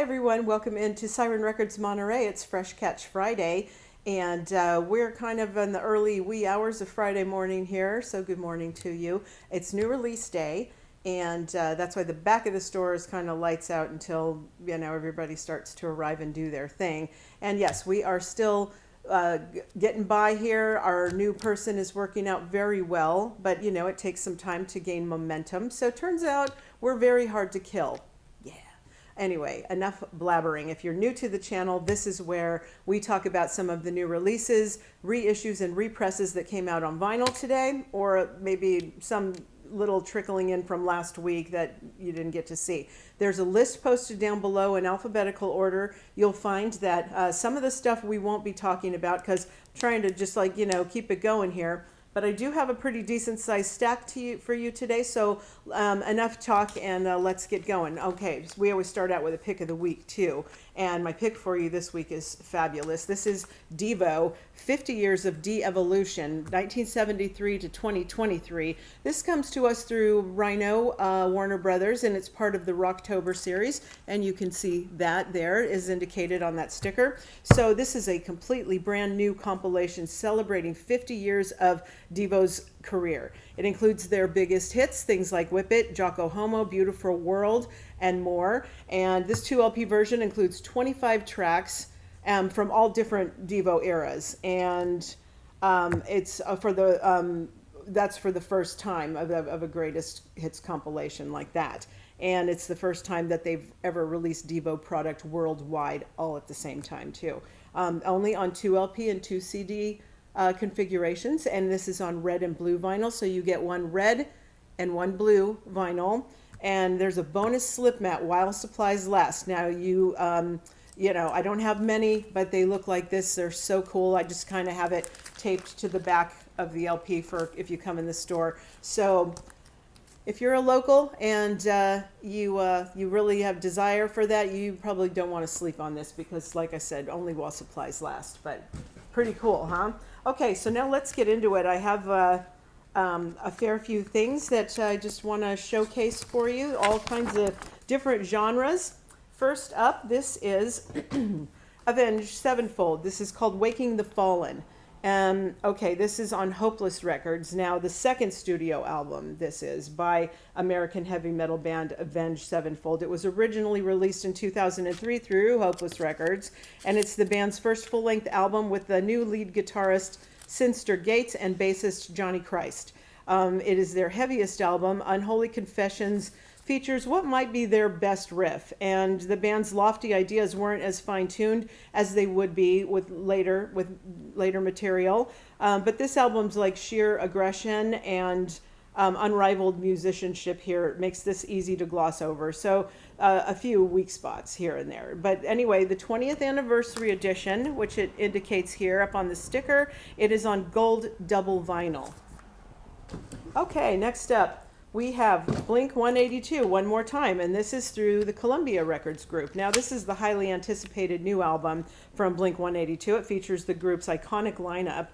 everyone, welcome into Siren Records Monterey. It's Fresh Catch Friday, and we're kind of in the early wee hours of Friday morning here, so good morning to you. It's new release day, and that's why the back of the store is kind of lights out until, everybody starts to arrive and do their thing. And yes, we are still getting by here. Our new person is working out very well, but it takes some time to gain momentum. So it turns out we're very hard to kill. Anyway, enough blabbering. If you're new to the channel, this is where we talk about some of the new releases, reissues, and represses that came out on vinyl today, or maybe some little trickling in from last week that you didn't get to see. There's a list posted down below in alphabetical order. You'll find that some of the stuff we won't be talking about because I'm trying to just keep it going here. But I do have a pretty decent sized stack for you today, so enough talk and let's get going. Okay, so we always start out with a pick of the week too, and my pick for you this week is fabulous. This is Devo, 50 Years of De-Evolution, 1973 to 2023. This comes to us through Rhino Warner Brothers, and it's part of the Rocktober series, and you can see that there is indicated on that sticker. So this is a completely brand new compilation celebrating 50 years of Devo's career. It includes their biggest hits, things like Whip It, Jocko Homo, Beautiful World, and more. And this 2LP version includes 25 tracks from all different Devo eras. And it's that's for the first time of a greatest hits compilation like that. And it's the first time that they've ever released Devo product worldwide all at the same time too. Only on 2LP and 2 CD configurations, and this is on red and blue vinyl, so you get one red and one blue vinyl, and there's a bonus slip mat while supplies last. Now I don't have many, but they look like this. They're so cool. I just kind of have it taped to the back of the LP for if you come in the store. So if you're a local and you really have desire for that, you probably don't want to sleep on this because, like I said, only while supplies last, but pretty cool, huh? Okay, so now let's get into it. I have a fair few things that I just want to showcase for you, all kinds of different genres. First up, this is Avenged Sevenfold. This is called Waking the Fallen. Okay, this is on Hopeless Records. Now, the second studio album, this is by American heavy metal band Avenged Sevenfold. It was originally released in 2003 through Hopeless Records, and it's the band's first full-length album with the new lead guitarist Sinster Gates and bassist Johnny Christ. It is their heaviest album. Unholy Confessions features what might be their best riff, and the band's lofty ideas weren't as fine-tuned as they would be with later material. But this album's like sheer aggression and unrivaled musicianship here. It makes this easy to gloss over. So a few weak spots here and there. But anyway, the 20th anniversary edition, which it indicates here up on the sticker, it is on gold double vinyl. Okay, next up, we have Blink 182 one more time, and this is through the Columbia Records group. Now, this is the highly anticipated new album from Blink 182. It features the group's iconic lineup.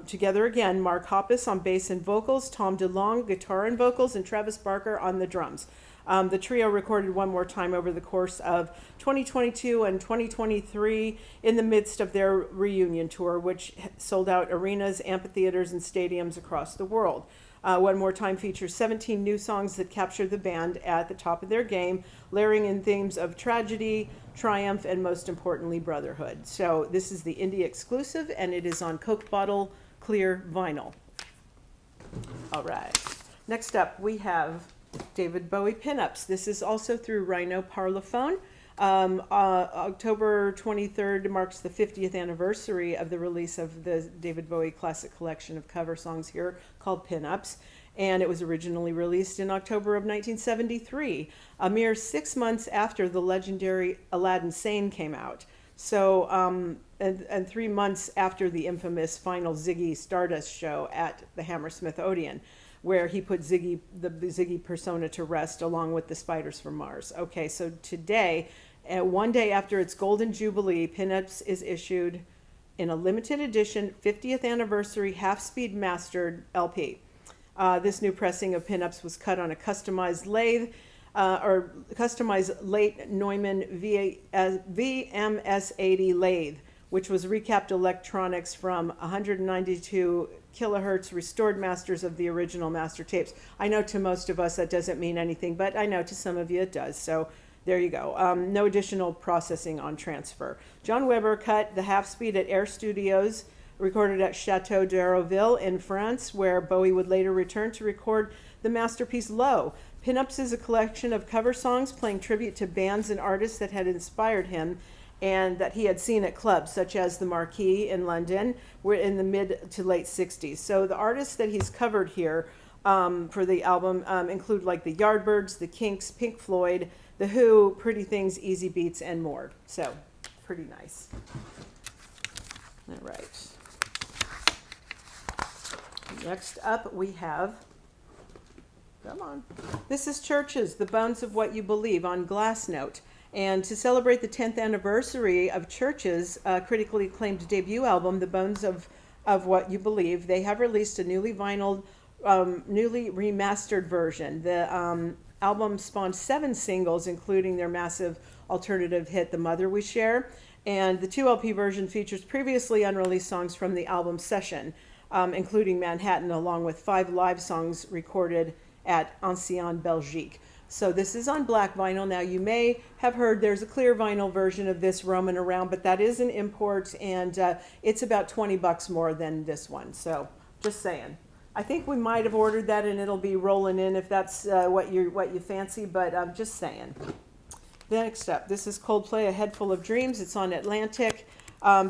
Together again, Mark Hoppus on bass and vocals, Tom DeLonge guitar and vocals, and Travis Barker on the drums. The trio recorded one more time over the course of 2022 and 2023 in the midst of their reunion tour, which sold out arenas, amphitheaters, and stadiums across the world. One More Time features 17 new songs that capture the band at the top of their game, layering in themes of tragedy, triumph, and most importantly, brotherhood. So this is the indie exclusive, and it is on Coke bottle clear vinyl. All right. Next up, we have David Bowie Pinups. This is also through Rhino Parlophone. October 23rd marks the 50th anniversary of the release of the David Bowie classic collection of cover songs here called Pinups, and it was originally released in October of 1973, a mere 6 months after the legendary Aladdin Sane came out. So, and 3 months after the infamous final Ziggy Stardust show at the Hammersmith Odeon, where he put the Ziggy persona to rest along with the Spiders from Mars. Okay, so today, one day after its Golden Jubilee, Pinups is issued in a limited edition 50th anniversary half-speed mastered LP. This new pressing of Pinups was cut on a customized lathe or customized late Neumann VMS-80 lathe, which was recapped electronics from 192 kilohertz restored masters of the original master tapes. I know to most of us that doesn't mean anything, but I know to some of you it does. So there you go. No additional processing on transfer. John Weber cut the half speed at Air Studios, recorded at Chateau d'Aroville in France, where Bowie would later return to record the masterpiece Low. Pinups is a collection of cover songs playing tribute to bands and artists that had inspired him and that he had seen at clubs, such as the Marquee in London, were in the mid to late 60s. So the artists that he's covered here for the album include like the Yardbirds, the Kinks, Pink Floyd, The Who, Pretty Things, Easy Beats, and more. So pretty nice. All right. Next up we have, come on, this is Churches, The Bones of What You Believe on Glass Note. And to celebrate the 10th anniversary of Churches' critically acclaimed debut album, The Bones of What You Believe, they have released a newly remastered version. The album spawned 7 singles, including their massive alternative hit, The Mother We Share. And the 2 LP version features previously unreleased songs from the album session, including Manhattan, along with 5 live songs recorded at Ancien Belgique. So this is on black vinyl. Now you may have heard there's a clear vinyl version of this roaming around, but that is an import, and it's about $20 more than this one. So just saying. I think we might have ordered that, and it'll be rolling in if that's what you fancy. But I'm just saying. Next up, this is Coldplay, A Head Full of Dreams. It's on Atlantic.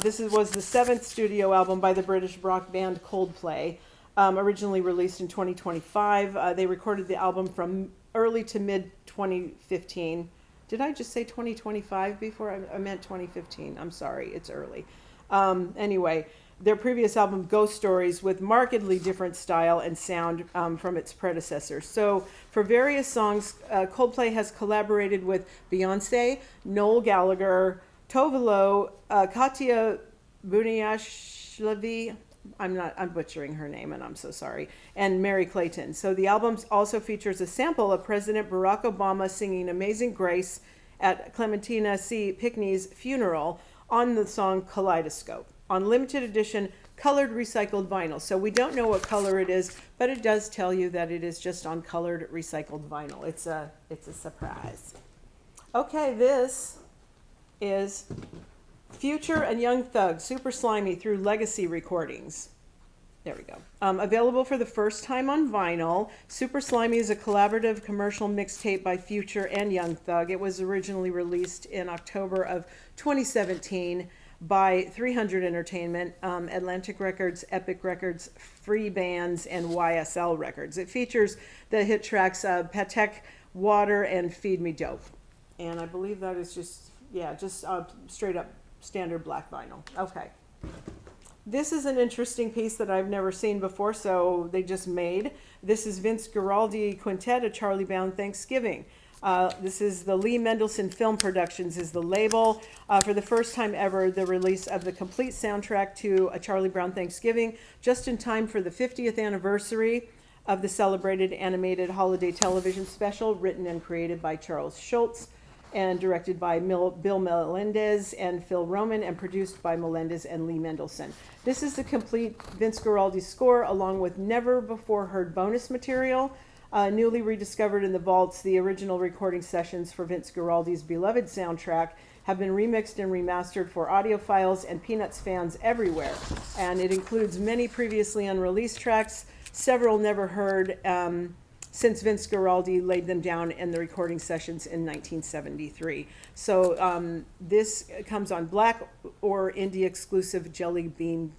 This was the 7th studio album by the British rock band Coldplay, originally released in 2025. They recorded the album from early to mid 2015. Did I just say 2025 before? I meant 2015. I'm sorry, it's early. Anyway, their previous album, Ghost Stories, with markedly different style and sound from its predecessors. So for various songs, Coldplay has collaborated with Beyonce, Noel Gallagher, Tove Lo, Katya Buniashvili, I'm butchering her name, and I'm so sorry, and Mary Clayton. So the album also features a sample of President Barack Obama singing Amazing Grace at Clementina C. Pickney's funeral on the song Kaleidoscope, on limited edition colored recycled vinyl. So we don't know what color it is, but it does tell you that it is just on colored recycled vinyl. It's a surprise. Okay, this is Future and Young Thug, Super Slimy through Legacy Recordings. There we go. Available for the first time on vinyl. Super Slimy is a collaborative commercial mixtape by Future and Young Thug. It was originally released in October of 2017 by 300 Entertainment, Atlantic Records, Epic Records, Free Bands, and YSL Records. It features the hit tracks Patek, Water, and Feed Me Dope. And I believe that is just straight up standard black vinyl. Okay. This is an interesting piece that I've never seen before, so they just made. This is Vince Guaraldi Quintet, A Charlie Brown Thanksgiving. This is the Lee Mendelson Film Productions is the label. For the first time ever, the release of the complete soundtrack to A Charlie Brown Thanksgiving, just in time for the 50th anniversary of the celebrated animated holiday television special, written and created by Charles Schultz, and directed by Bill Melendez and Phil Roman, and produced by Melendez and Lee Mendelson. This is the complete Vince Guaraldi score, along with never-before-heard bonus material, newly rediscovered in the vaults. The original recording sessions for Vince Guaraldi's beloved soundtrack have been remixed and remastered for audiophiles and Peanuts fans everywhere. And it includes many previously unreleased tracks, several never heard, since Vince Guaraldi laid them down in the recording sessions in 1973. So this comes on black or indie exclusive Jelly Bean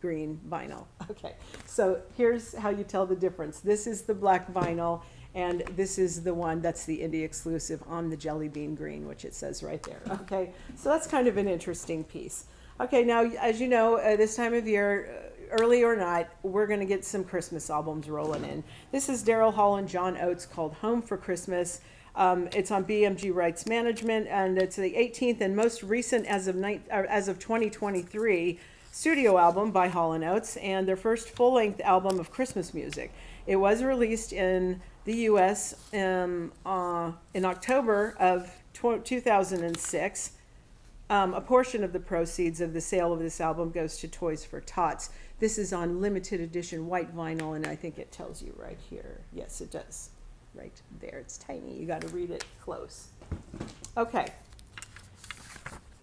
green vinyl. Okay, so here's how you tell the difference. This is the black vinyl, and this is the one that's the indie exclusive on the Jelly Bean green, which it says right there. Okay, so that's kind of an interesting piece. Okay, now, as you know, this time of year, early or not, we're going to get some Christmas albums rolling in. This is Daryl Hall and John Oates, called Home for Christmas. It's on BMG Rights Management, and it's the 18th and most recent, as of 2023, studio album by Hall and Oates, and their first full-length album of Christmas music. It was released in the U.S. In October of 2006. A portion of the proceeds of the sale of this album goes to Toys for Tots. This is on limited edition white vinyl, and I think it tells you right here. Yes, it does. Right there. It's tiny. You got to read it close. Okay.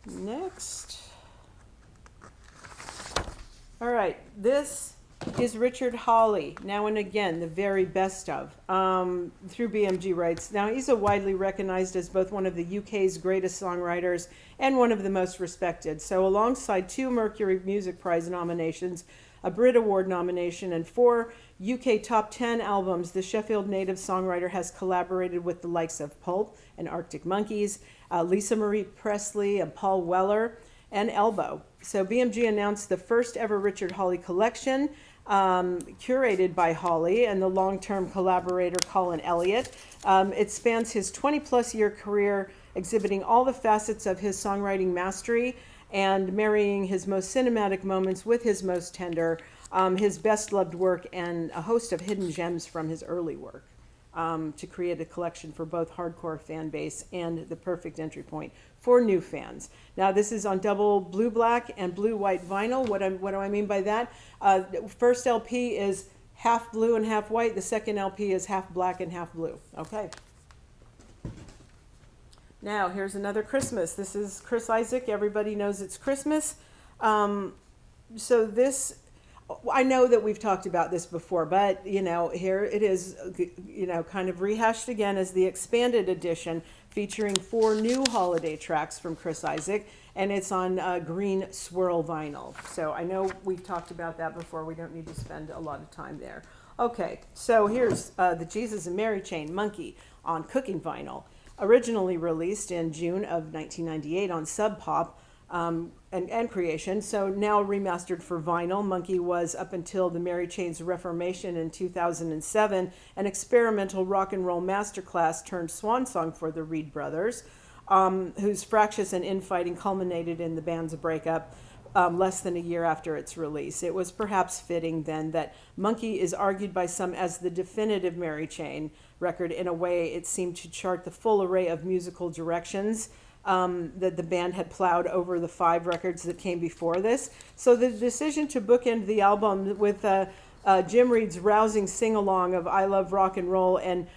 Next. All right. This is Richard Hawley, now and again, the very best of, through BMG Rights. Now, he's widely recognized as both one of the UK's greatest songwriters and one of the most respected. So alongside 2 Mercury Music Prize nominations, a Brit Award nomination, and 4 UK Top 10 albums, the Sheffield native songwriter has collaborated with the likes of Pulp and Arctic Monkeys, Lisa Marie Presley and Paul Weller, and Elbow. So BMG announced the first ever Richard Hawley collection, curated by Hawley and the long-term collaborator Colin Elliott. It spans his 20-plus year career, exhibiting all the facets of his songwriting mastery and marrying his most cinematic moments with his most tender, his best-loved work, and a host of hidden gems from his early work, to create a collection for both hardcore fan base and the perfect entry point for new fans. Now, this is on double blue-black and blue-white vinyl. What do I mean by that? First LP is half blue and half white. The second LP is half black and half blue. Okay. Now, here's another Christmas. This is Chris Isaak. Everybody knows it's Christmas. So this, I know that we've talked about this before, but, here it is, kind of rehashed again as the expanded edition, featuring 4 new holiday tracks from Chris Isaak, and it's on green swirl vinyl. So I know we've talked about that before. We don't need to spend a lot of time there. Okay, so here's the Jesus and Mary Chain Monkey on cooking vinyl, originally released in June of 1998 on Sub Pop and Creation. So now remastered for vinyl. Monkey was, up until the Mary Chain's Reformation in 2007, an experimental rock and roll masterclass turned swan song for the Reed brothers, whose fractious and infighting culminated in the band's breakup less than a year after its release. It was perhaps fitting then that Monkey is argued by some as the definitive Mary Chain record. In a way, it seemed to chart the full array of musical directions that the band had plowed over the 5 records that came before this. So the decision to bookend the album with Jim Reed's rousing sing-along of I Love Rock and Roll and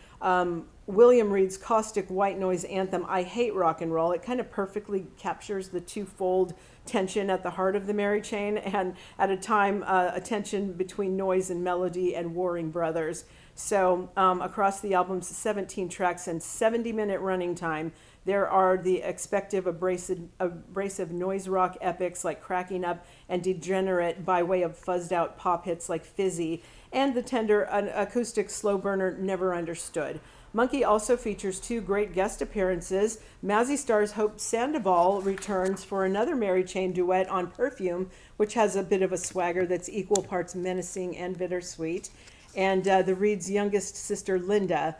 William Reed's caustic white noise anthem, I Hate Rock and Roll, it kind of perfectly captures the twofold tension at the heart of the Mary Chain, and at a time, a tension between noise and melody and warring brothers. So across the album's 17 tracks and 70-minute running time, there are the expective abrasive noise rock epics like Cracking Up and Degenerate by way of fuzzed out pop hits like Fizzy, and the tender acoustic slow burner Never Understood. Monkey also features 2 great guest appearances. Mazzy Star's Hope Sandoval returns for another Mary Chain duet on Perfume, which has a bit of a swagger that's equal parts menacing and bittersweet. And the Reed's youngest sister, Linda,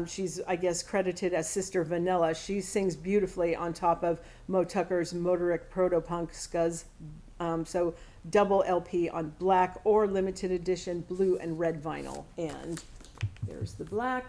she's, I guess, credited as Sister Vanilla. She sings beautifully on top of Mo Tucker's motoric proto-punk scuzz. So double LP on black or limited edition blue and red vinyl. And there's the black.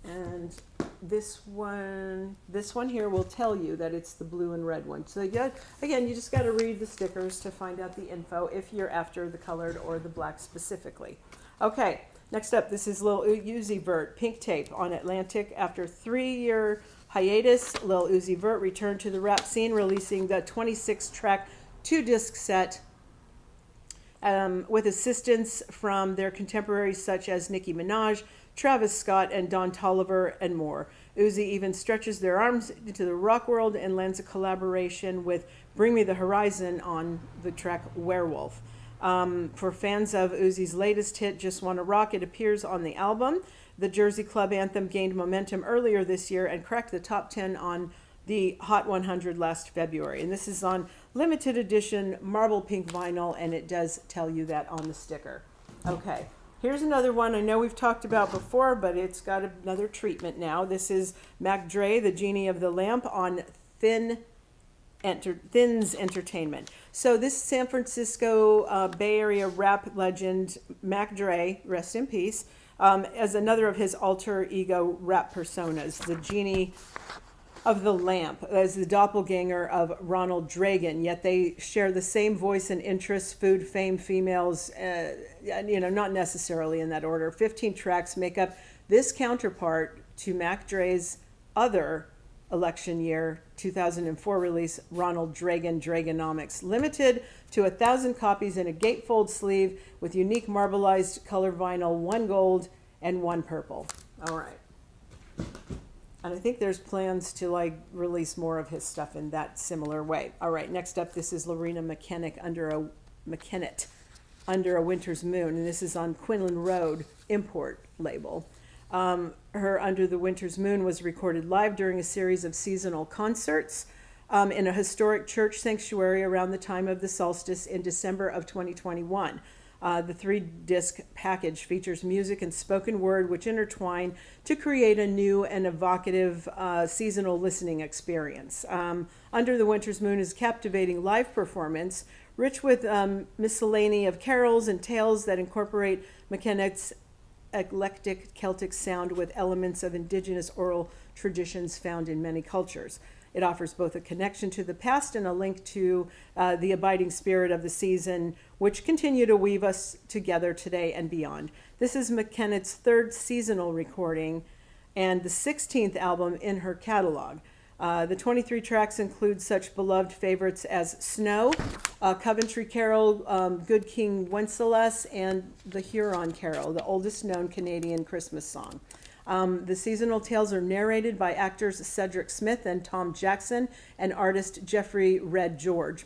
And this one here will tell you that it's the blue and red one. So again, you just got to read the stickers to find out the info if you're after the colored or the black specifically. Okay, next up, this is Lil Uzi Vert, Pink Tape on Atlantic. After 3-year hiatus, Lil Uzi Vert returned to the rap scene, releasing the 26-track 2-disc set with assistance from their contemporaries such as Nicki Minaj, Travis Scott, and Don Toliver, and more. Uzi even stretches their arms into the rock world and lands a collaboration with Bring Me the Horizon on the track Werewolf. For fans of Uzi's latest hit, Just Wanna Rock, it appears on the album. The Jersey Club anthem gained momentum earlier this year and cracked the top 10 on the Hot 100 last February. And this is on limited edition marble pink vinyl, and it does tell you that on the sticker. Okay, here's another one I know we've talked about before, but it's got another treatment now. This is Mac Dre, the Genie of the Lamp, on Thins Entertainment. So this San Francisco Bay Area rap legend, Mac Dre, rest in peace, as another of his alter ego rap personas, the genie of the lamp, as the doppelganger of Ronald Reagan, yet they share the same voice and interests, food, fame, females, not necessarily in that order. 15 tracks make up this counterpart to Mac Dre's other election year 2004 release, Ronald Reagan Reaganomics, limited to 1,000 copies in a gatefold sleeve with unique marbleized color vinyl, 1 gold and 1 purple. All right. And I think there's plans to release more of his stuff in that similar way. All right, next up, this is Lorena McKennitt under a Winter's Moon, and this is on Quinlan Road import label. Her Under the Winter's Moon was recorded live during a series of seasonal concerts in a historic church sanctuary around the time of the solstice in December of 2021. The 3-disc package features music and spoken word which intertwine to create a new and evocative seasonal listening experience. Under the Winter's Moon is a captivating live performance, rich with miscellany of carols and tales that incorporate McKennitt's eclectic Celtic sound with elements of indigenous oral traditions found in many cultures. It offers both a connection to the past and a link to the abiding spirit of the season, which continue to weave us together today and beyond. This is McKennitt's 3rd seasonal recording and the 16th album in her catalog. The 23 tracks include such beloved favorites as Snow, Coventry Carol, Good King Wenceslas, and the Huron Carol, the oldest known Canadian Christmas song. The seasonal tales are narrated by actors Cedric Smith and Tom Jackson and artist Jeffrey Red George.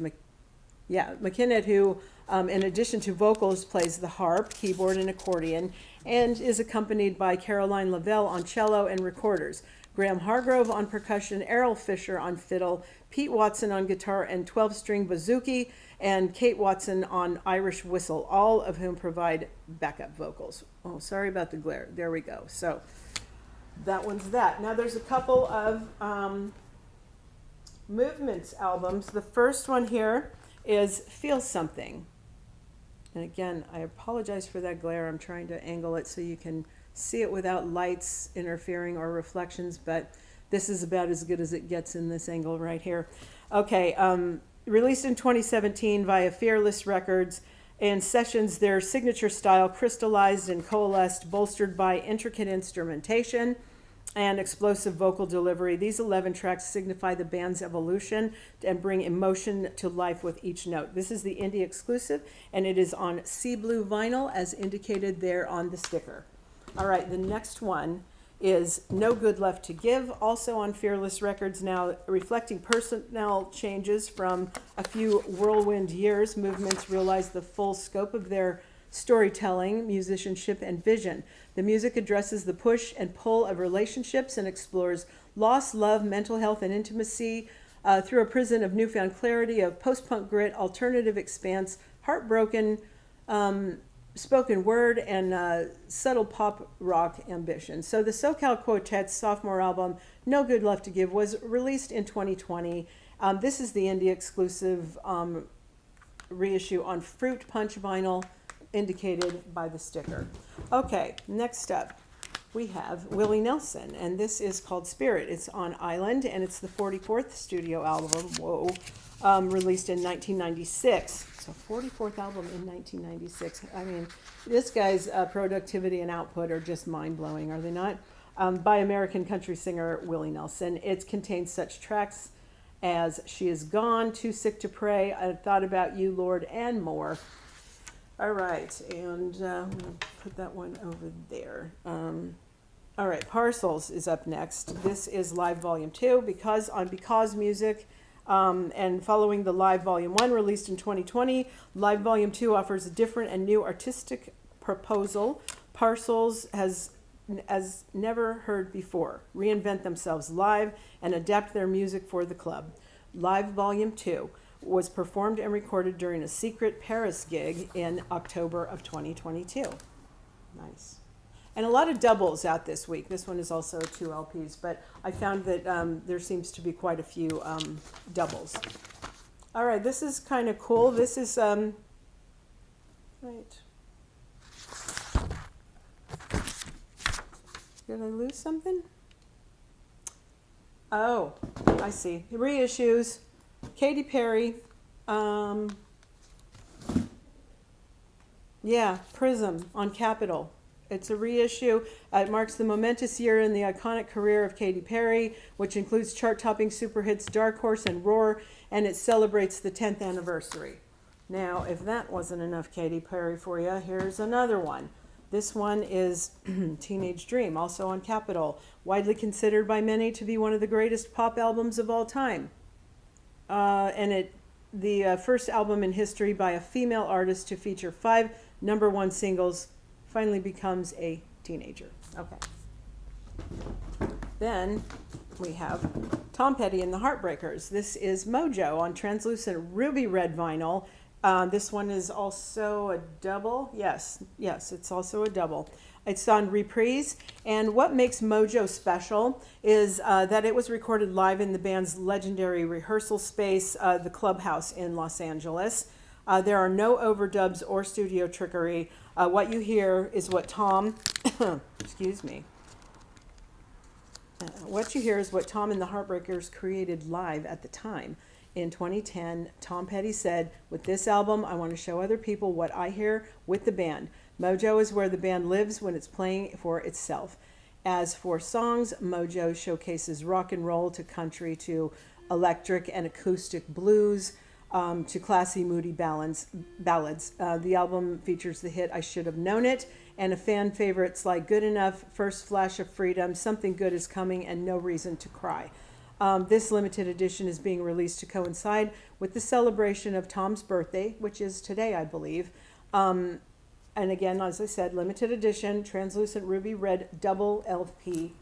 McKennitt, who in addition to vocals plays the harp, keyboard, and accordion, and is accompanied by Caroline Lavelle on cello and recorders, Graham Hargrove on percussion, Errol Fisher on fiddle, Pete Watson on guitar and 12-string bouzouki, and Kate Watson on Irish whistle, all of whom provide backup vocals. Oh, sorry about the glare. There we go. So that one's that. Now there's a couple of Movements albums. The first one here is Feel Something. And again, I apologize for that glare. I'm trying to angle it so you can see it without lights interfering or reflections, but this is about as good as it gets in this angle right here. Okay, released in 2017 via Fearless Records and Sessions, their signature style crystallized and coalesced, bolstered by intricate instrumentation and explosive vocal delivery. These 11 tracks signify the band's evolution and bring emotion to life with each note. This is the indie exclusive, and it is on sea blue vinyl as indicated there on the sticker. All right, the next one is No Good Left to Give, also on Fearless Records now, reflecting personnel changes from a few whirlwind years. Movements realize the full scope of their storytelling, musicianship, and vision. The music addresses the push and pull of relationships and explores loss, love, mental health, and intimacy through a prison of newfound clarity, of post-punk grit, alternative expanse, heartbroken, spoken word, and subtle pop rock ambition. So the SoCal Quartet's sophomore album, No Good Left to Give, was released in 2020. This is the indie exclusive reissue on Fruit Punch vinyl, indicated by the sticker. Okay, next up we have Willie Nelson, and this is called Spirit. It's on Island, and it's the 44th studio album, released in 1996. So 44th album in 1996. I mean, this guy's productivity and output are just mind-blowing, are they not? By American country singer Willie Nelson. It contains such tracks as She Is Gone, Too Sick to Pray, I Thought About You, Lord, and more. All right, and I'm going to put that one over there. All right, Parcels is up next. This is Live Volume 2, Because Music. And following the Live Volume 1 released in 2020, Live Volume 2 offers a different and new artistic proposal. Parcels has as never heard before, reinvent themselves live and adapt their music for the club. Live Volume 2 was performed and recorded during a secret Paris gig in October of 2022. Nice. And a lot of doubles out this week. This one is also 2 LPs, but I found that there seems to be quite a few doubles. All right, this is kind of cool. This is, right. did I lose something? Oh, I see. Reissues. Katy Perry. Yeah, Prism on Capitol. It's a reissue. It marks the momentous year in the iconic career of Katy Perry, which includes chart-topping super hits Dark Horse and Roar, and it celebrates the 10th anniversary. Now, if that wasn't enough Katy Perry for you, here's another one. This one is Teenage Dream, also on Capitol, widely considered by many to be one of the greatest pop albums of all time. The first album in history by a female artist to feature 5 #1 singles, finally becomes a teenager. Okay. Then we have Tom Petty and the Heartbreakers. This is Mojo on translucent ruby red vinyl. This one is also a double. Yes, it's also a double. It's on reprise. And what makes Mojo special is that it was recorded live in the band's legendary rehearsal space, the Clubhouse in Los Angeles. There are no overdubs or studio trickery. What you hear is what Tom, excuse me. What you hear is what Tom and the Heartbreakers created live at the time. In 2010, Tom Petty said, "With this album, I want to show other people what I hear with the band. Mojo is where the band lives when it's playing for itself. As for songs, Mojo showcases rock and roll to country to electric and acoustic blues to classy, moody ballads. The album features the hit I Should Have Known It and a fan favorites like Good Enough, First Flash of Freedom, Something Good Is Coming, and No Reason to Cry." This limited edition is being released to coincide with the celebration of Tom's birthday, which is today, I believe. And again, as I said, limited edition, translucent ruby red double LP.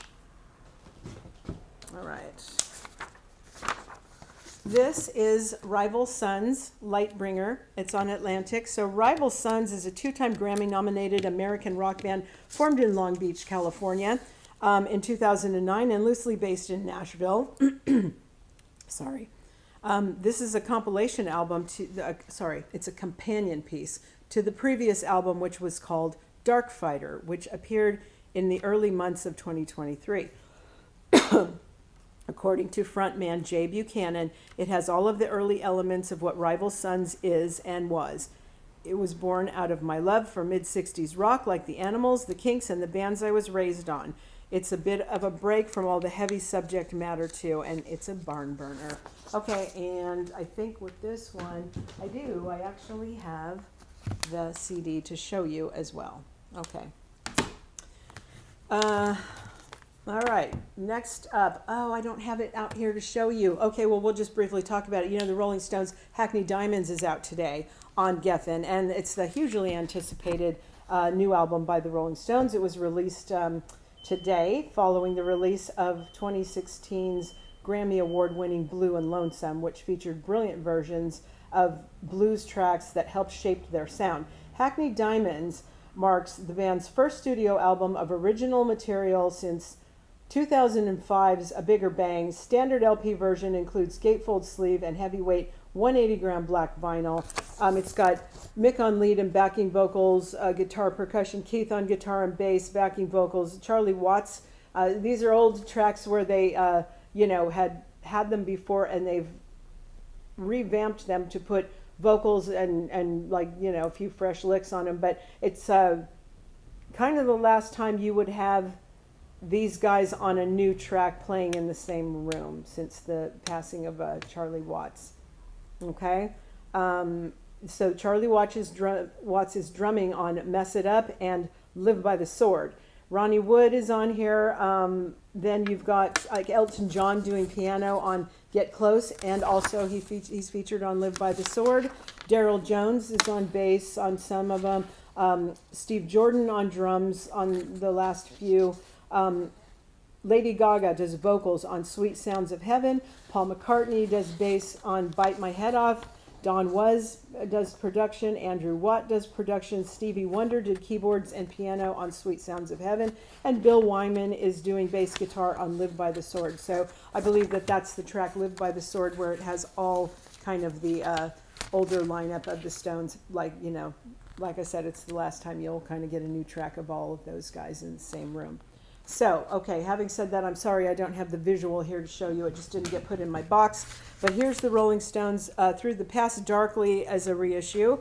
All right. This is Rival Sons, Lightbringer. It's on Atlantic. So Rival Sons is a 2-time Grammy-nominated American rock band formed in Long Beach, California in 2009 and loosely based in Nashville. Sorry. This is a compilation album it's a companion piece to the previous album, which was called Dark Fighter, which appeared in the early months of 2023. According to frontman Jay Buchanan, it has all of the early elements of what Rival Sons is and was. It was born out of my love for mid-60s rock like the Animals, the Kinks, and the bands I was raised on. It's a bit of a break from all the heavy subject matter too, and it's a barn burner. Okay, and I think with this one, I actually have the CD to show you as well. Okay. All right, next up. Oh, I don't have it out here to show you. Okay, well, we'll just briefly talk about it. You know, the Rolling Stones' Hackney Diamonds is out today on Geffen, and it's the hugely anticipated new album by the Rolling Stones. It was released today following the release of 2016's Grammy Award-winning Blue and Lonesome, which featured brilliant versions of blues tracks that helped shape their sound. Hackney Diamonds marks the band's first studio album of original material since 2005's A Bigger Bang. Standard LP version includes gatefold sleeve and heavyweight 180-gram black vinyl. It's got Mick on lead and backing vocals, guitar percussion, Keith on guitar and bass, backing vocals, Charlie Watts. These are old tracks where they, had them before, and they've revamped them to put vocals and a few fresh licks on them. But it's kind of the last time you would have these guys on a new track playing in the same room since the passing of Charlie Watts. Okay, so Charlie Watts is drumming on "Mess It Up" and "Live by the Sword." Ronnie Wood is on here. Then you've got Elton John doing piano on "Get Close," and also he's featured on "Live by the Sword." Daryl Jones is on bass on some of them. Steve Jordan on drums on the last few. Lady Gaga does vocals on "Sweet Sounds of Heaven." Paul McCartney does bass on "Bite My Head Off." Don Was does production. Andrew Watt does production. Stevie Wonder did keyboards and piano on "Sweet Sounds of Heaven." And Bill Wyman is doing bass guitar on "Live by the Sword." So I believe that that's the track "Live by the Sword" where it has all kind of the older lineup of the Stones. Like I said, it's the last time you'll kind of get a new track of all of those guys in the same room. So, okay, having said that, I'm sorry I don't have the visual here to show you. It just didn't get put in my box. But here's the Rolling Stones Through the Past Darkly as a reissue.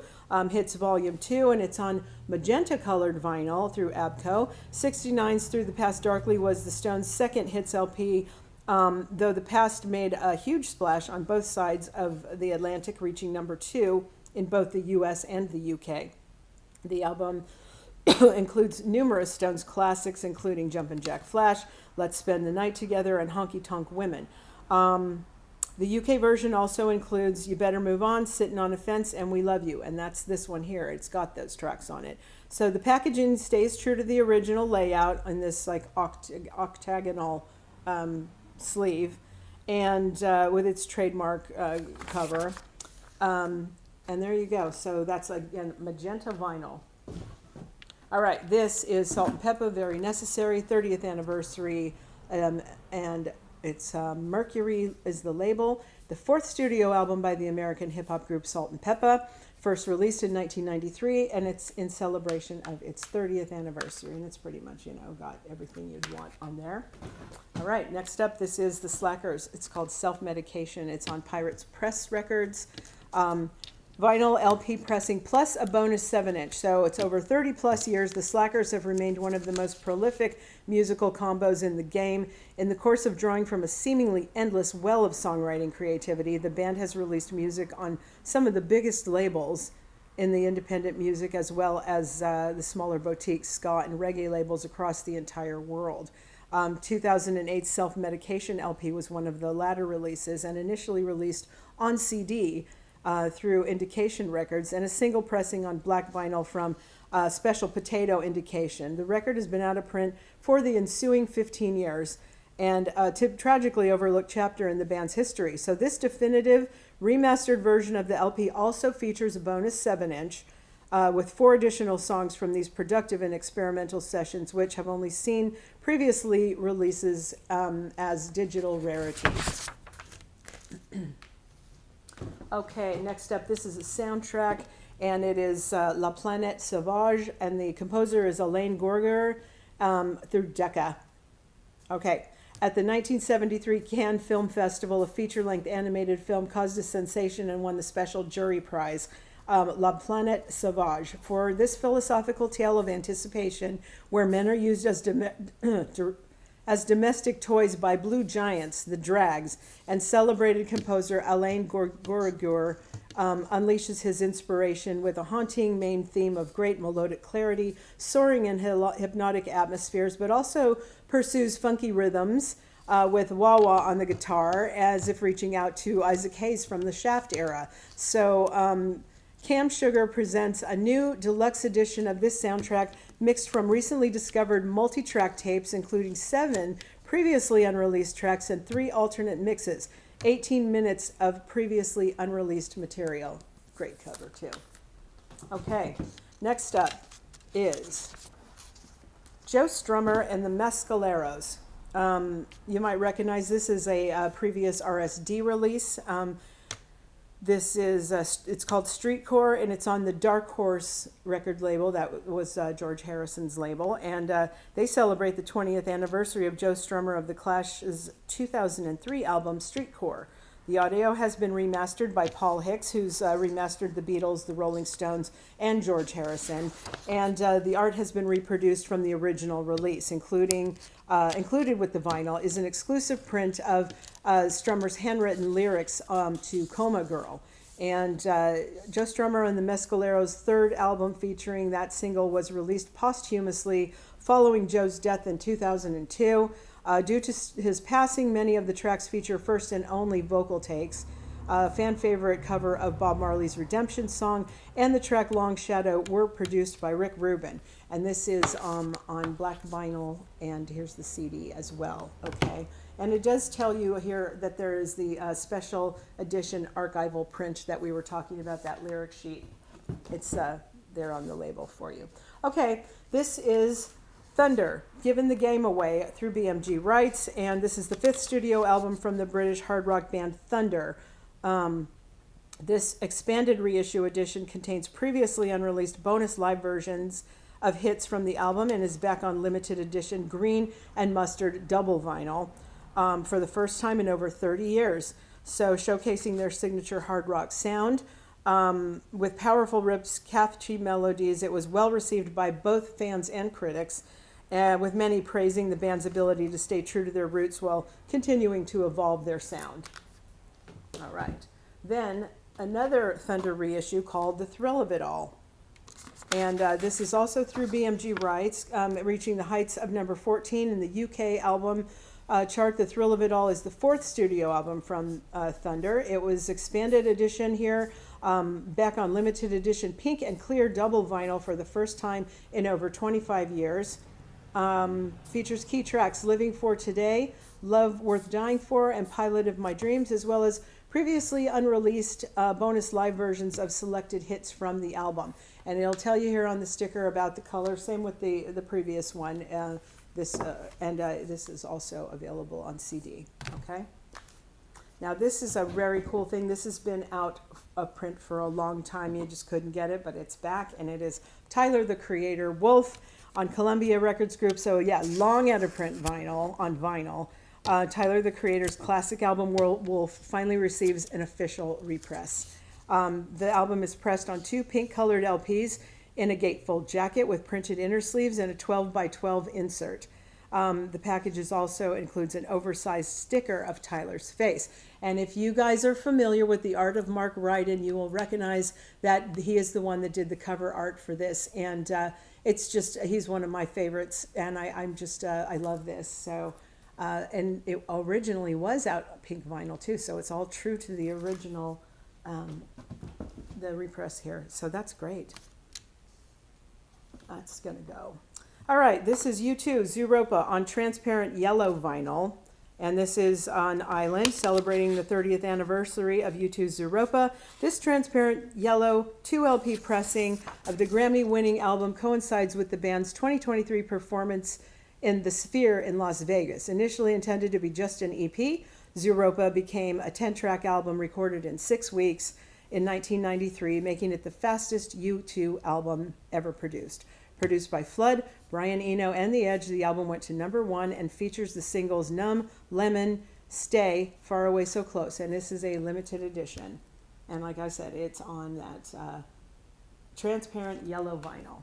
Hits Volume 2, and it's on magenta-colored vinyl through ABCO. 69's Through the Past Darkly was the Stones' second hits LP, though the Past made a huge splash on both sides of the Atlantic, reaching number 2 in both the US and the UK. The album includes numerous Stones classics, including Jumpin' Jack Flash, Let's Spend the Night Together, and Honky Tonk Women. The UK version also includes You Better Move On, Sitting on a Fence, and We Love You, and that's this one here. It's got those tracks on it. So the packaging stays true to the original layout in this like octagonal sleeve, and with its trademark cover. And there you go. So that's, again, magenta vinyl. All right, this is Salt-N-Pepa, Very Necessary, 30th anniversary, and it's Mercury is the label. The fourth studio album by the American hip-hop group Salt-N-Pepa, first released in 1993, and it's in celebration of its 30th anniversary, and it's pretty much, got everything you'd want on there. All right, next up, this is The Slackers. It's called Self-Medication. It's on Pirates Press Records. Vinyl LP pressing plus a bonus 7-inch. So it's over 30 plus years. The Slackers have remained one of the most prolific musical combos in the game. In the course of drawing from a seemingly endless well of songwriting creativity, the band has released music on some of the biggest labels in the independent music, as well as the smaller boutique ska and reggae labels across the entire world. 2008's Self-Medication LP was one of the latter releases, and initially released on CD through Indication Records, and a single pressing on black vinyl from Special Potato Indication. The record has been out of print for the ensuing 15 years, and a tragically overlooked chapter in the band's history. So this definitive remastered version of the LP also features a bonus 7-inch with 4 additional songs from these productive and experimental sessions, which have only seen previously releases as digital rarities. Okay, next up, this is a soundtrack, and it is La Planète Sauvage, and the composer is Alain Gorger through Decca. Okay, at the 1973 Cannes Film Festival, a feature-length animated film caused a sensation and won the special jury prize, La Planète Sauvage, for this philosophical tale of anticipation where men are used as domestic toys by blue giants, the Drags, and celebrated composer Alain Gorger unleashes his inspiration with a haunting main theme of great melodic clarity, soaring in hypnotic atmospheres, but also pursues funky rhythms with wah-wah on the guitar, as if reaching out to Isaac Hayes from the Shaft era. So Cam Sugar presents a new deluxe edition of this soundtrack mixed from recently discovered multi-track tapes, including 7 previously unreleased tracks and 3 alternate mixes, 18 minutes of previously unreleased material. Great cover, too. Okay, next up is Joe Strummer and the Mescaleros. You might recognize this as a previous RSD release. This is, it's called Streetcore, and it's on the Dark Horse record label. That was George Harrison's label. And they celebrate the 20th anniversary of Joe Strummer of The Clash's 2003 album, Streetcore. The audio has been remastered by Paul Hicks, who's remastered the Beatles, the Rolling Stones, and George Harrison. And the art has been reproduced from the original release, included with the vinyl is an exclusive print of Strummer's handwritten lyrics to Coma Girl. And Joe Strummer and the Mescaleros' third album featuring that single was released posthumously following Joe's death in 2002. Due to his passing, many of the tracks feature first and only vocal takes. Fan favorite cover of Bob Marley's Redemption Song and the track Long Shadow were produced by Rick Rubin. And this is on black vinyl, and here's the CD as well. Okay, and it does tell you here that there is the special edition archival print that we were talking about, that lyric sheet. It's there on the label for you. Okay, this is Thunder, Giving the Game Away through BMG Rights, and this is the 5th studio album from the British hard rock band Thunder. This expanded reissue edition contains previously unreleased bonus live versions of hits from the album and is back on limited edition green and mustard double vinyl for the first time in over 30 years. So showcasing their signature hard rock sound. With powerful riffs, catchy melodies, it was well received by both fans and critics, with many praising the band's ability to stay true to their roots while continuing to evolve their sound. All right. Then another Thunder reissue called The Thrill of It All. And this is also through BMG Rights, reaching the heights of number 14 in the UK album chart. The Thrill of It All is the fourth studio album from Thunder. It was expanded edition here, back on limited edition pink and clear double vinyl for the first time in over 25 years. Features key tracks Living for Today, Love Worth Dying For, and Pilot of My Dreams, as well as previously unreleased bonus live versions of selected hits from the album. And it'll tell you here on the sticker about the color, same with the previous one. This is also available on CD. Okay. Now this is a very cool thing. This has been out of print for a long time. You just couldn't get it, but it's back, and it is Tyler the Creator, Wolf on Columbia Records Group. So yeah, long out of print vinyl on vinyl. Tyler the Creator's classic album Wolf finally receives an official repress. The album is pressed on 2 pink-colored LPs in a gatefold jacket with printed inner sleeves and a 12x12 insert. The package also includes an oversized sticker of Tyler's face. And if you guys are familiar with the art of Mark Ryden, you will recognize that he is the one that did the cover art for this. And it's just, he's one of my favorites, and I love this. So. And it originally was out pink vinyl too, so it's all true to the original, the repress here. So that's great. That's gonna go. All right, this is U2 Zooropa on transparent yellow vinyl, and this is on Island, celebrating the 30th anniversary of U2 Zooropa. This transparent yellow 2 LP pressing of the Grammy-winning album coincides with the band's 2023 performance in the Sphere in Las Vegas. Initially intended to be just an EP, Zooropa became a 10-track album recorded in 6 weeks in 1993, making it the fastest U2 album ever produced. Produced by Flood, Brian Eno, and The Edge, the album went to number 1 and features the singles Numb, Lemon, Stay, Far Away So Close. And this is a limited edition. And like I said, it's on that transparent yellow vinyl.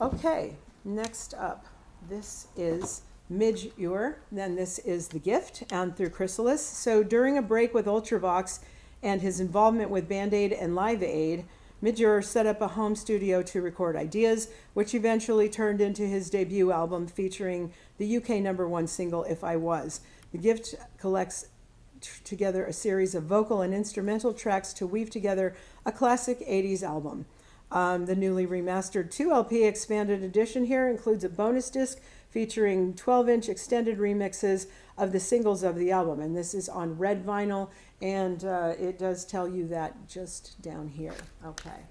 Okay, next up. This is Midge-Ure, then this is The Gift, and through Chrysalis. So during a break with Ultravox and his involvement with Band Aid and Live Aid, Midge-Ure set up a home studio to record ideas, which eventually turned into his debut album featuring the UK #1 single, If I Was. The Gift collects together a series of vocal and instrumental tracks to weave together a classic 80s album. The newly remastered 2 LP expanded edition here includes a bonus disc featuring 12-inch extended remixes of the singles of the album. And this is on red vinyl, and it does tell you that just down here. Okay.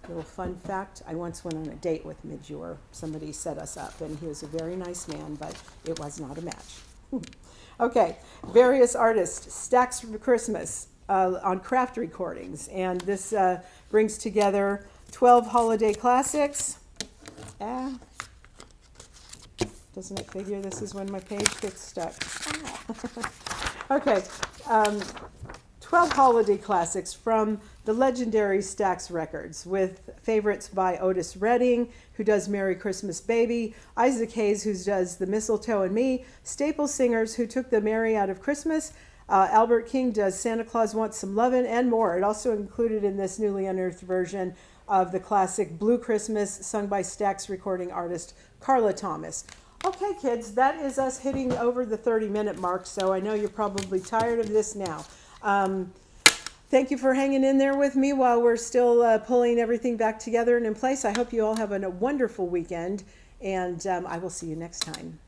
Little fun fact, I once went on a date with Midge-Ure. Somebody set us up, and he was a very nice man, but it was not a match. Okay, various artists, Stacks for Christmas on Craft Recordings. And this brings together 12 holiday classics. Doesn't it figure this is when my page gets stuck? Okay, 12 holiday classics from the legendary Stax Records, with favorites by Otis Redding, who does Merry Christmas Baby, Isaac Hayes, who does The Mistletoe and Me, staple singers who took the merry out of Christmas, Albert King does Santa Claus Wants Some Lovin', and more. It also included in this newly unearthed version of the classic Blue Christmas, sung by Stax recording artist Carla Thomas. Okay, kids, that is us hitting over the 30-minute mark, so I know you're probably tired of this now. Thank you for hanging in there with me while we're still pulling everything back together and in place. I hope you all have a wonderful weekend, and I will see you next time.